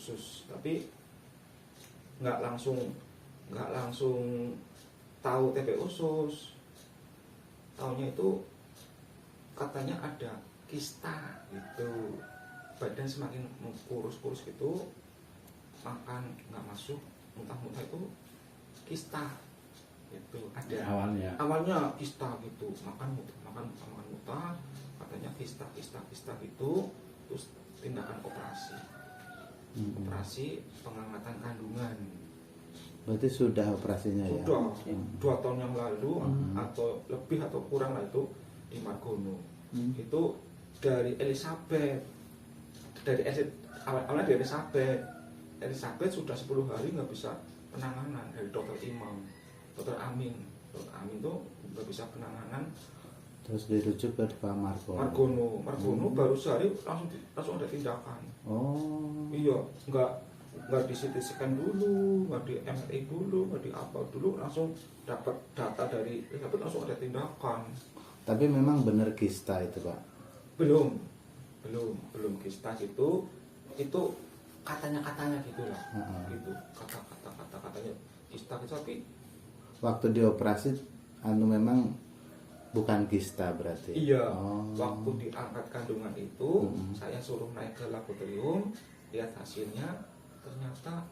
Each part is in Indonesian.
usus, tapi nggak langsung tahu TB usus. Taunya itu katanya ada kista gitu, badan semakin kurus gitu, makan nggak masuk, muntah-muntah itu kista itu ada. Awalnya kista gitu, makan muntah, katanya kista gitu, terus tindakan operasi pengangkatan kandungan. Berarti sudah operasinya sudah, ya? 2 tahun yang lalu atau lebih atau kurang lah itu di Margono. Itu dari Elizabeth, awalnya dari Elizabeth sudah 10 hari nggak bisa penanganan dari dokter Amin tuh nggak bisa penanganan, terus dirujuk ke Margono baru sehari langsung ada tindakan. Iya, nggak di CT scan dulu, nggak di MRI dulu, nggak di apa dulu, langsung dapat data dari Elizabeth, langsung ada tindakan. Tapi memang benar kista itu Pak? Belum kista itu katanya gitulah. Gitu, katanya kista gitu, tapi waktu dioperasi memang bukan kista berarti? Iya. Waktu diangkat kandungan itu saya suruh naik ke laboratorium, lihat hasilnya, ternyata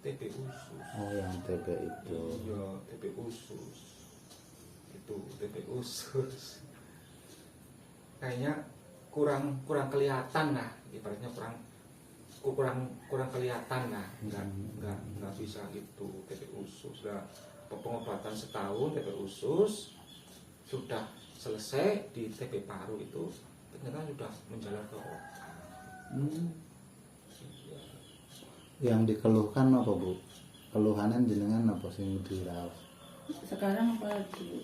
TB usus. Yang TB itu. Iya, TB usus. Itu TB usus. Kayaknya kurang kelihatan lah, ibaratnya kurang kelihatan lah, nggak bisa gitu TB usus. Nah, pengobatan setahun TB usus sudah selesai, di TB paru itu ternyata sudah menjalar ke otak. Yang dikeluhkan apa Bu? Keluhanan jenengan apa sih diraos? Sekarang apa dulu?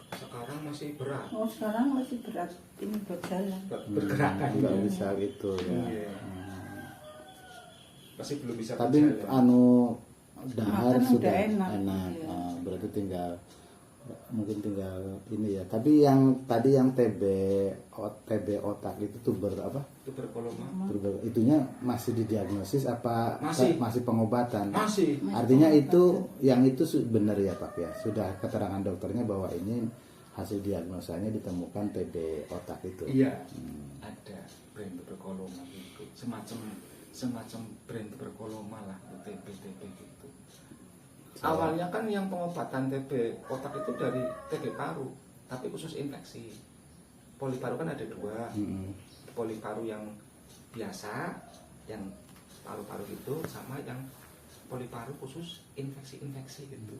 Sekarang masih berat. Sekarang masih berat, ini berjalan. Bergerakan nggak bisa gitu ya. Iya. Masih belum bisa tapi berjalan. Dahar Makan sudah udah enak. Iya. Berarti mungkin tinggal ini ya. Tapi yang tadi yang TB otak itu tuberkuloma. Itunya masih didiagnosis apa masih pengobatan? Masih. Artinya itu yang itu benar ya Pak ya. Sudah keterangan dokternya bahwa ini hasil diagnosanya ditemukan TB otak itu. Iya. Ada brain tuberculoma gitu. Semacam brain tuberculoma lah, TB gitu. Awalnya kan yang pengobatan TB otak itu dari TB paru, tapi khusus infeksi. Poliparu kan ada 2. Poliparu yang biasa, yang paru-paru itu, sama yang poliparu khusus infeksi gitu.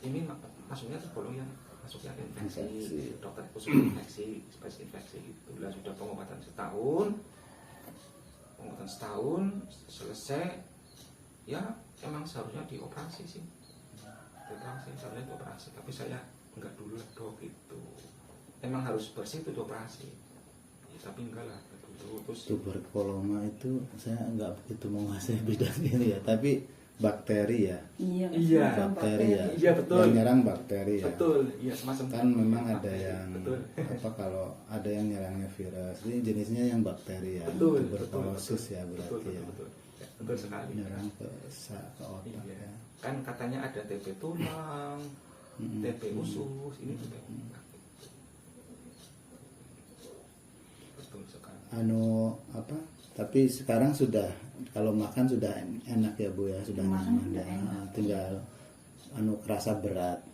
Ini maksudnya tergolong yang masuknya infeksi. Dokter khusus infeksi, spesies infeksi gitu. Lah sudah pengobatan setahun selesai, ya emang seharusnya dioperasi sih. Seharusnya dioperasi, tapi saya enggak dulu lah dok itu. Emang harus bersih itu dioperasi, ya, tapi enggak lah dulu. Terus tuberkuloma itu saya enggak begitu menguasai bidang ini ya, tapi bakteri ya. Iya, bakteri ya. Iya betul. Yang nyerang bakteri ya. Betul, iya semacam. Kan memang ada yang betul. kalau ada yang nyerangnya virus, ini jenisnya yang bakteri ya. Betul. Tuberkulosis ya berarti ya. Betul sekali. Nyerang ke otak ya. Kan katanya ada TB tulang, TB usus, ini TB otak. Betul sekali. Tapi sekarang sudah kalau makan sudah enak ya Bu ya, sudah nyaman ya. Tinggal kerasa berat.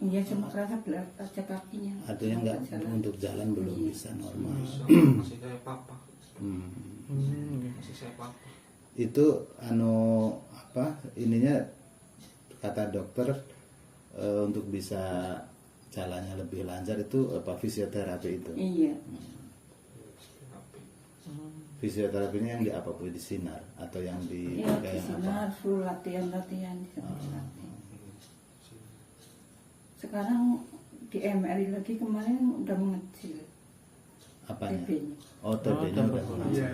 Iya, cuma kerasa berat aja kakinya. Artinya enggak untuk jalan belum bisa normal. Masih saya papa. Masih saya papa. Itu ininya kata dokter untuk bisa jalannya lebih lancar itu fisioterapi itu. Iya. Fisioterapinya yang di apa Bu, di sinar atau yang di Di sinar, full latihan. Sekarang di MRI lagi, kemarin udah mengecil. Apanya? TB-nya. TB-nya udah mengecil.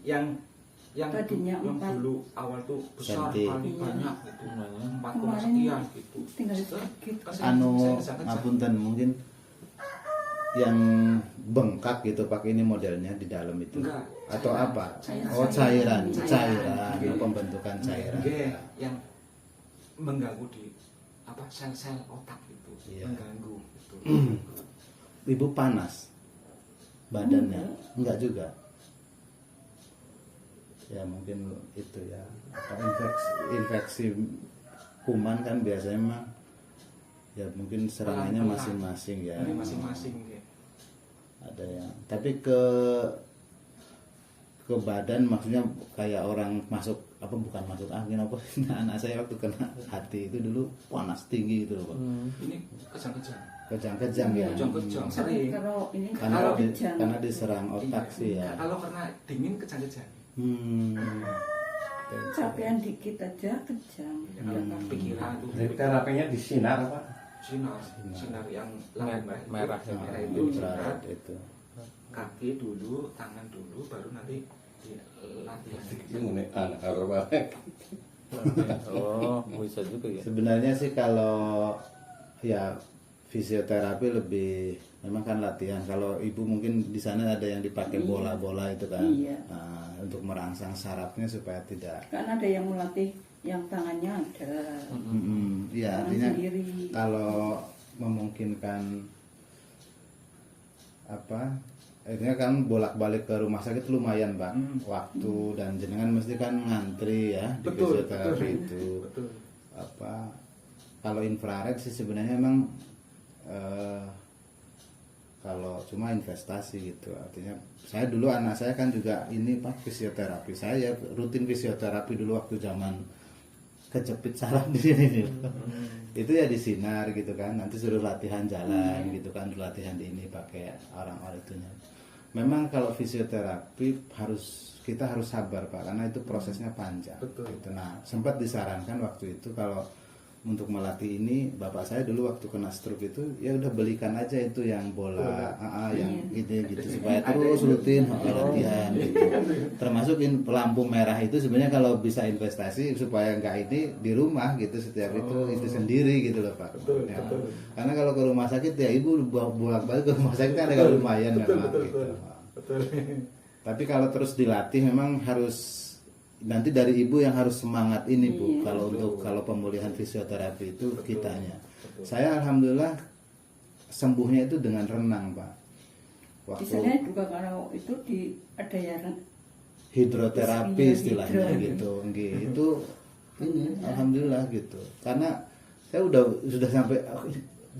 Iya. Yang tadinya yang 4 dulu awal tuh besar Senti. paling banyak gitu, 4, kemarin sekian gitu. tinggal sedikit. Ngapunten mungkin yang bengkak gitu Pak, ini modelnya di dalam itu? Enggak. Atau apa? Cairan. Oh, cairan, Cairan. pembentukan cairan. Nggih, yang mengganggu di apa sel-sel otak itu, Iya. mengganggu itu. Ibu panas badannya? Enggak juga. Ya mungkin itu ya. Apa infeksi kuman kan biasanya mah ya mungkin serangannya Pelan-pelan. masing-masing ya. Ini masing-masing nggih. Ada yang tapi ke badan maksudnya kayak orang masuk apa, bukan masuk angin apa. Nah, anak saya waktu kena hati itu dulu panas tinggi gitu loh Pak. Ini kejang-kejang. Kejang-kejang ya. Kejang-kejang sering. Kalau ini Karena kalau kejang. karena diserang otak Iya. sih ya. Kalau kena dingin kejang-kejang. Hmm. capean dikit aja kejang. Ya, kalau pikiran itu Jadi terapinya di sinar Pak. sinar yang Merah ya. merah itu Infrared sinar. itu. Kaki dulu, tangan dulu, baru nanti latihan. Ini anak arwah. Oh, bisa juga ya. Sebenarnya sih kalau ya fisioterapi lebih memang kan latihan. Kalau ibu mungkin di sana ada yang dipakai bola-bola itu kan. Iya. Nah, untuk merangsang sarafnya supaya tidak. Kan ada yang melatih yang tangannya ada. Iya, Tangan artinya sendiri. kalau memungkinkan apa? Akhirnya kan bolak-balik ke rumah sakit lumayan Pak, waktu dan jenengan mesti kan ngantri ya di Betul, fisioterapi betul. itu. Betul. Apa kalau infrared sih sebenarnya memang kalau cuma investasi gitu, artinya saya dulu anak saya kan juga ini Pak fisioterapi, saya rutin fisioterapi dulu waktu zaman kejepit saraf di sini nih. Itu ya di sinar gitu kan, nanti suruh latihan jalan gitu kan, latihan di ini pakai orang-orang itunya. Memang kalau fisioterapi kita harus sabar Pak, karena itu prosesnya panjang. Betul. Gitu. Nah, sempat disarankan waktu itu kalau untuk melatih ini, bapak saya dulu waktu kena stroke itu ya udah belikan aja itu yang bola, yang ini gitu supaya terus rutin latihan gitu. Termasuk lampu merah itu sebenarnya kalau bisa investasi supaya nggak ini di rumah gitu setiap itu sendiri gitu loh Pak. Ya. Karena kalau ke rumah sakit ya ibu bolak-balik ke rumah sakit kan agak lumayan memang gitu. Betul. Tapi kalau terus dilatih memang harus nanti dari ibu yang harus semangat ini Bu. Kalau pemulihan fisioterapi itu kitanya. Saya alhamdulillah sembuhnya itu dengan renang Pak. Di sana juga kalau itu ada yang hidroterapi Iya, istilahnya hidro. gitu. Itu ini alhamdulillah gitu. Karena saya sudah sampai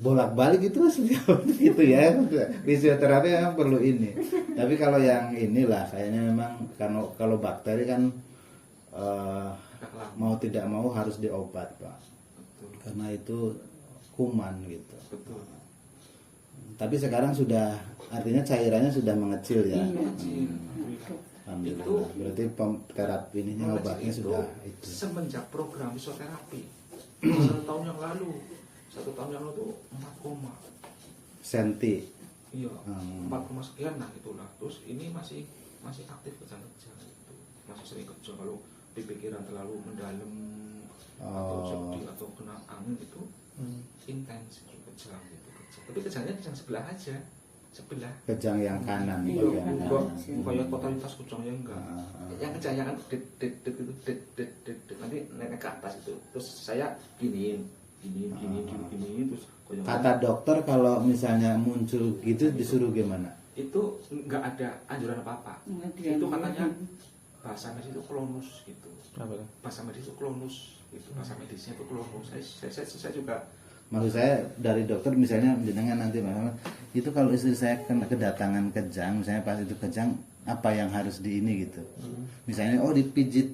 bolak-balik itu gitu ya. Fisioterapi memang perlu ini. Tapi kalau yang inilah kayaknya memang kalau bakteri kan mau tidak mau harus diobat Pak. Karena itu kuman gitu. Betul. Tapi sekarang sudah artinya cairannya sudah mengecil ya. Kecil. Alhamdulillah. Berarti terapi ininya obatnya sudah itu. Semenjak program fisioterapi 1 tahun yang lalu tuh 4, Senti. iya 4, sekian lah itulah. Terus ini masih aktif kejang-kejang itu, masih sering kejang kalau pikiran terlalu mendalam atau sedih atau kena angin itu intens itu kejang gitu. Tapi kejangnya kejang sebelah aja, sebelah. Kejang yang kanan Iya, bagian kanan. kanan. Kayak totalitas kejangnya enggak. Yang kejangnya kan det nanti naik ke atas itu. Terus saya gini terus goyang. Kata dokter kalau misalnya muncul gitu disuruh gimana? Itu nggak ada anjuran apa-apa. Nggak ada. Itu katanya bahasa medis itu klonus gitu. Apa ya? Bahasa medis itu klonus gitu. Bahasa medisnya itu klonus. Saya juga Maksud saya dari dokter misalnya jenengan nanti itu kalau istri saya kena kedatangan kejang, misalnya pas itu kejang apa yang harus di ini gitu. Misalnya dipijit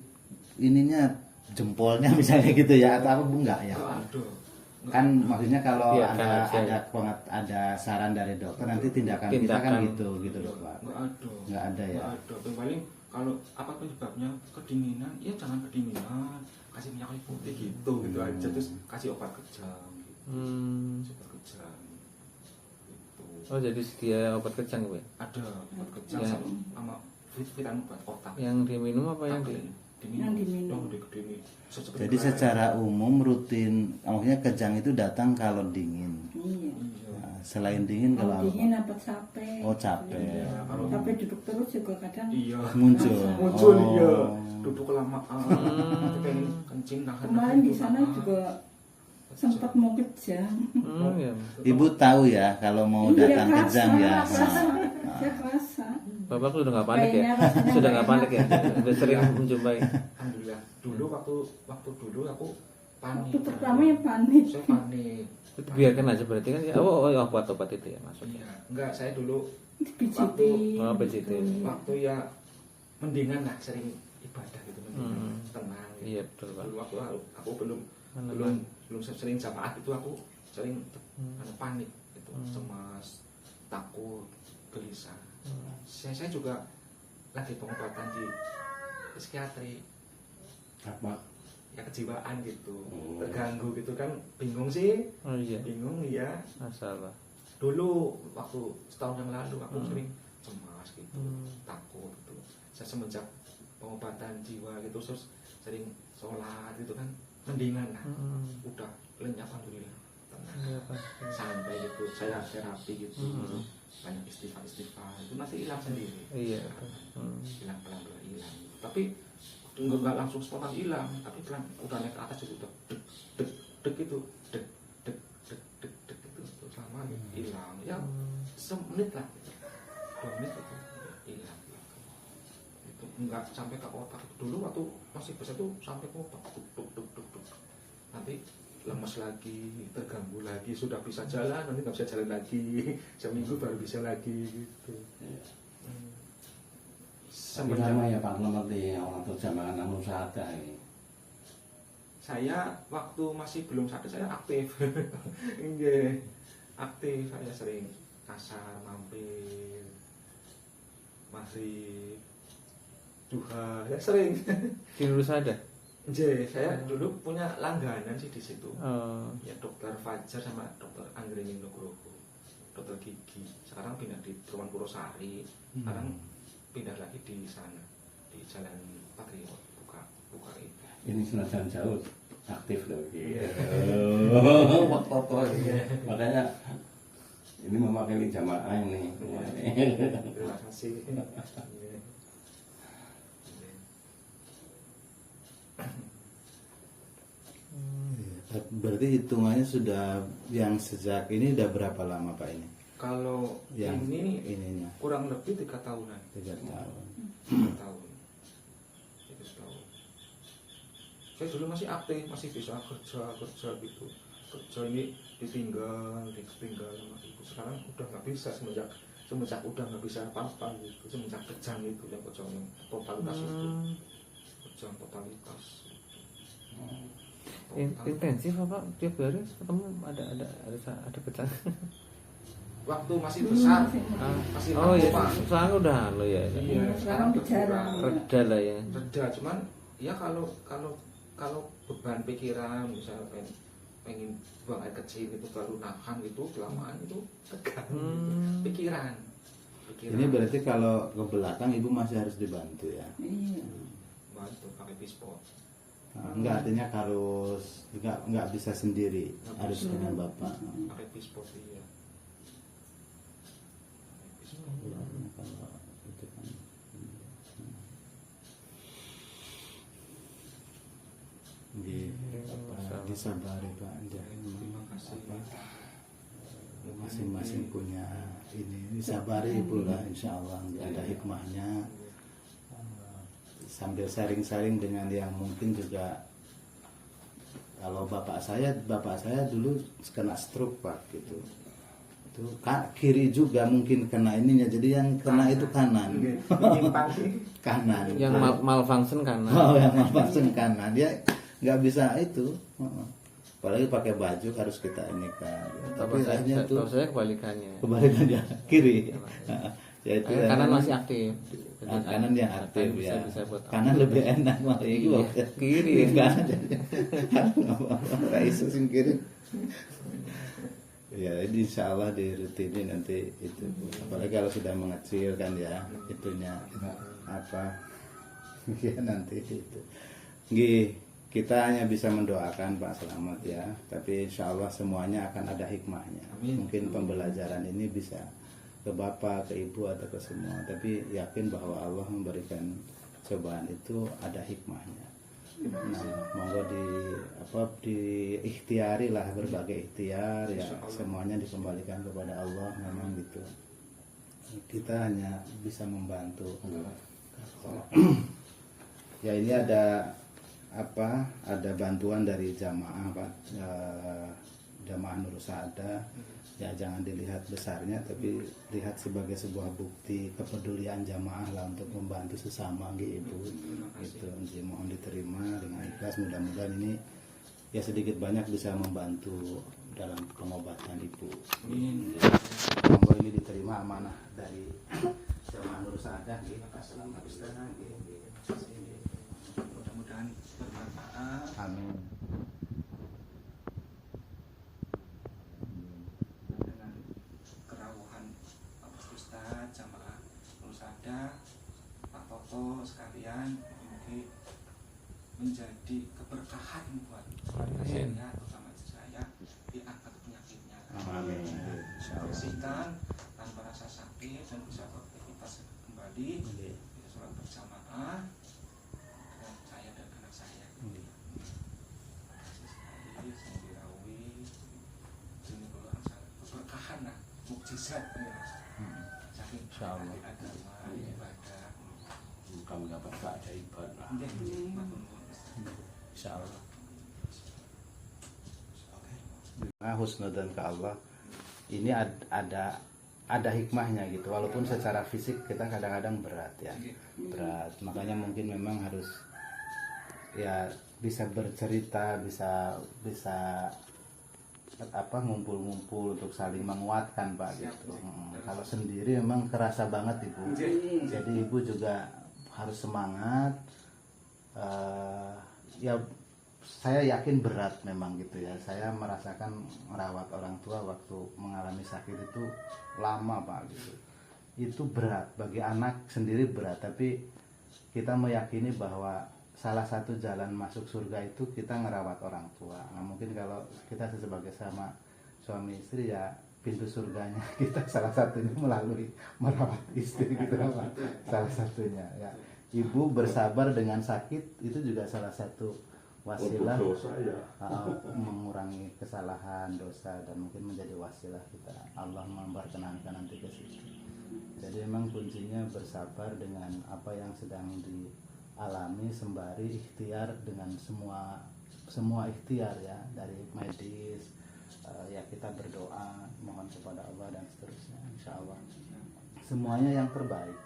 ininya jempolnya misalnya gitu ya atau apa enggak ya? Kan maksudnya kalau Iya, kan ada saran dari dokter nanti tindakan kita kan gitu loh Pak. nggak ada. Ya. Nggak ada. Paling kalau apa penyebabnya kedinginan, ya jangan kedinginan, kasih minyak kayu putih gitu aja, terus kasih obat kejang gitu. Obat kejang gitu. Oh, jadi sedia obat kejang Bu ya? Ada obat kejang Ya. sama vitamin obat otak. Yang diminum apa yang di? Yang diminum. Jadi secara umum rutin, maksudnya kejang itu datang kalau dingin. Iya. Iya. Nah, Selain dingin kalau apa? dingin apa capek. Oh, capek. Iya. Kalau- Capek duduk terus juga kadang. Iya. Muncul. Muncul Oh. iya. Duduk kelamaan. Pengen kencing nahan. Kemarin di sana juga sempat mau kejang. Iya. Ibu tahu ya kalau mau Iya, datang kejang ya. kerasa. Saya kerasa. Bapak sudah nggak panik ya? Kayaknya rasanya Sudah nggak nggak panik ya? Sudah sering menjumpai. Alhamdulillah. Dulu waktu dulu aku panik. Waktu pertama ya panik. Saya panik. Biarkan aja berarti kan ya. Oh, obat-obat itu ya maksudnya. Iya. Enggak, saya dulu PCT. Oh, PCT. waktu ya mendingan lah sering ibadah gitu, mendingan tenang gitu. Iya betul Pak. Dulu waktu aku belum Menenang. belum sering jamaah itu aku sering panik itu, cemas, takut, gelisah. Saya juga lagi pengobatan di psikiatri, Apa? ya kejiwaan gitu, Oh. terganggu gitu kan, bingung sih, Oh iya. bingung ya. Masalah. Dulu waktu setahun yang lalu aku sering cemas gitu, takut gitu. Saya semenjak pengobatan jiwa gitu terus sering sholat gitu kan, mendingan lah, udah lenyap alhamdulillah, tenang. Iya pasti. Sampai gitu saya terapi gitu, banyak istighfar itu nanti hilang sendiri. Iya. Hilang pelan-pelan hilang, tapi nggak langsung spontan hilang, tapi pelan udah naik ke atas itu udah dek dek dek itu dek dek dek dek dek itu terus lama hilang ya, semenit lah, 2 menit itu hilang. Itu nggak sampai ke otak. Dulu waktu masih besar tuh sampai ke otak, duk duk duk duk duk. Nanti lemas lagi, terganggu lagi, sudah bisa jalan nanti nggak bisa jalan lagi, seminggu baru bisa lagi gitu. Tapi lama ya Pak ngerti orang terjamaah namun sadar ini. Saya waktu masih belum sadar saya aktif. Nggih. Aktif, saya sering kasar, mampir, masih duha, ya sering. Di Lurus ada. Nggih, saya dulu punya langganan sih di situ. Oh. Ya Dokter Fajar sama Dokter Anggreni Nugroho, dokter gigi. Sekarang pindah di Perumahan Purwosari. Sekarang pindah lagi di sana, di Jalan Patriot, buka itu. Ini senajan jauh aktif loh. Iya. Makanya ini mewakili jamaah ini. Terima kasih. Berarti hitungannya sudah yang sejak ini udah berapa lama Pak ini? Kalau Yang ini ininya kurang lebih 3 tahunan. 3 tahun. 3 tahun. Itu setahun. Saya dulu masih aktif, masih bisa kerja gitu. Kerja ini ditinggal sama ibu. Sekarang udah nggak bisa semenjak udah nggak bisa apa-apa gitu. Semenjak kejang itu yang kejang yang totalitas itu. Kejang totalitas. Intensif apa tiap hari ketemu ada kecang. Waktu masih besar, masih Oh iya, Pak. sekarang udah lo ya. Iya, sekarang berkurang. Reda lah ya. Reda, cuman ya kalau beban pikiran misalnya pengen buang air kecil itu baru nahan gitu kelamaan itu tegang. Pikiran. Ini berarti kalau ke belakang Ibu masih harus dibantu ya? Iya. Bantu pakai pispot. Nah, enggak, artinya harus enggak bisa sendiri, harus dengan Bapak. Pakai pispot iya. Ya, kalau itu kan disabari Pak. Terima kasih. Masing-masing punya ini disabari Ibu lah, insya Allah ada hikmahnya. Sambil sharing-sharing dengan yang mungkin juga, kalau bapak saya dulu kena stroke Pak gitu. Itu kiri juga mungkin kena ininya, jadi yang kena itu kanan. Menyimpang sih. Kanan. Yang malfunction karena Oh, yang malfunction kanan dia nggak bisa itu. Apalagi pakai baju harus kita ini kan. Tapi akhirnya tuh saya kebalikannya. kebalikannya kiri. Ya itu Kanan emang- masih aktif. kanan yang aktif bisa, ya. bisa buat Kanan lebih enak malah itu. Iya, kiri. Kanan jadi. Nggak isu sing kiri. Ya, ini insya Allah dirutinin nanti itu. Apalagi kalau sudah mengecil kan ya, itunya apa? Ya nanti itu. Nggih, kita hanya bisa mendoakan Pak Selamat ya, tapi insya Allah semuanya akan ada hikmahnya. Amin. Mungkin pembelajaran ini bisa ke bapak, ke ibu atau ke semua, tapi yakin bahwa Allah memberikan cobaan itu ada hikmahnya. Nah, monggo diikhtiari lah, berbagai ikhtiar ya, semuanya dikembalikan kepada Allah. Memang gitu, kita hanya bisa membantu. Ya, ini ada bantuan dari jamaah Pak, jamaah Nur Saada. Ya, jangan dilihat besarnya, tapi lihat sebagai sebuah bukti kepedulian jamaah lah untuk membantu sesama Ibu. Itu mohon diterima dengan ikhlas. Mudah-mudahan ini ya sedikit banyak bisa membantu dalam pengobatan Ibu. Monggo ini diterima amanah dari jamaah Nur Saada. Selamat istirahat. Mudah-mudahan bermanfaat. Amin. Dengan kerawuhan Pak Ustadz, jamaah Nusada, Pak Toto sekalian, mungkin menjadi keberkahan buat saya, terutama saya, diangkat penyakitnya. Amin. Bersihkan tanpa rasa sakit dan bisa beraktivitas kembali, bisa sholat berjamaah dengan saya dan anak saya. Keberkahan lah, mukjizat ya. Saking Insyaallah. agama, ibadah. Kami dapat keajaiban lah. Insya Allah. Nah, husnudzon ke Allah ini ada hikmahnya gitu. Walaupun secara fisik kita kadang-kadang berat ya, berat. Makanya mungkin memang harus ya bisa bercerita, bisa ngumpul-ngumpul untuk saling menguatkan Pak gitu. Kalau sendiri memang kerasa banget Ibu. Jadi Ibu juga harus semangat. Ya saya yakin berat memang gitu ya. Saya merasakan merawat orang tua waktu mengalami sakit itu lama Pak gitu. Itu berat bagi anak sendiri berat, tapi kita meyakini bahwa salah satu jalan masuk surga itu kita ngerawat orang tua. Nah, mungkin kalau kita sebagai sama suami istri ya pintu surganya kita salah satunya melalui merawat istri gitu Pak. Salah satunya ya. Ibu bersabar dengan sakit itu juga salah satu wasilah mengurangi kesalahan, dosa, dan mungkin menjadi wasilah kita Allah memperkenankan nanti ke situ. Jadi memang kuncinya bersabar dengan apa yang sedang dialami sembari ikhtiar dengan semua ikhtiar ya, dari medis ya kita berdoa mohon kepada Allah dan seterusnya. Insya Allah semuanya yang terbaik.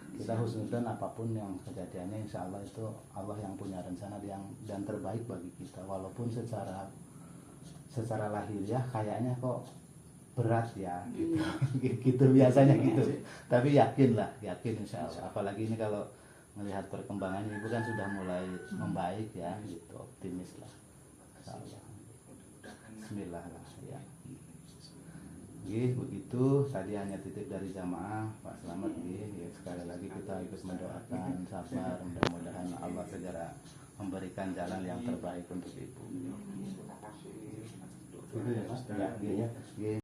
Kita husnudzon apapun yang kejadiannya, insya Allah itu Allah yang punya rencana dan terbaik bagi kita. Walaupun secara lahiriah kayaknya kok berat ya gitu, gitu biasanya gitu. Tapi yakin insya Allah. Apalagi ini kalau melihat perkembangan Ibu kan sudah mulai membaik ya gitu, optimis lah. Insya Allah. Bismillah lah ya. Begitu tadi hanya titip dari jamaah Pak Selamat ya, sekali lagi kita ikut mendoakan sabar, mudah-mudahan Allah segera memberikan jalan yang terbaik untuk Ibu. Itu ya Pak ya.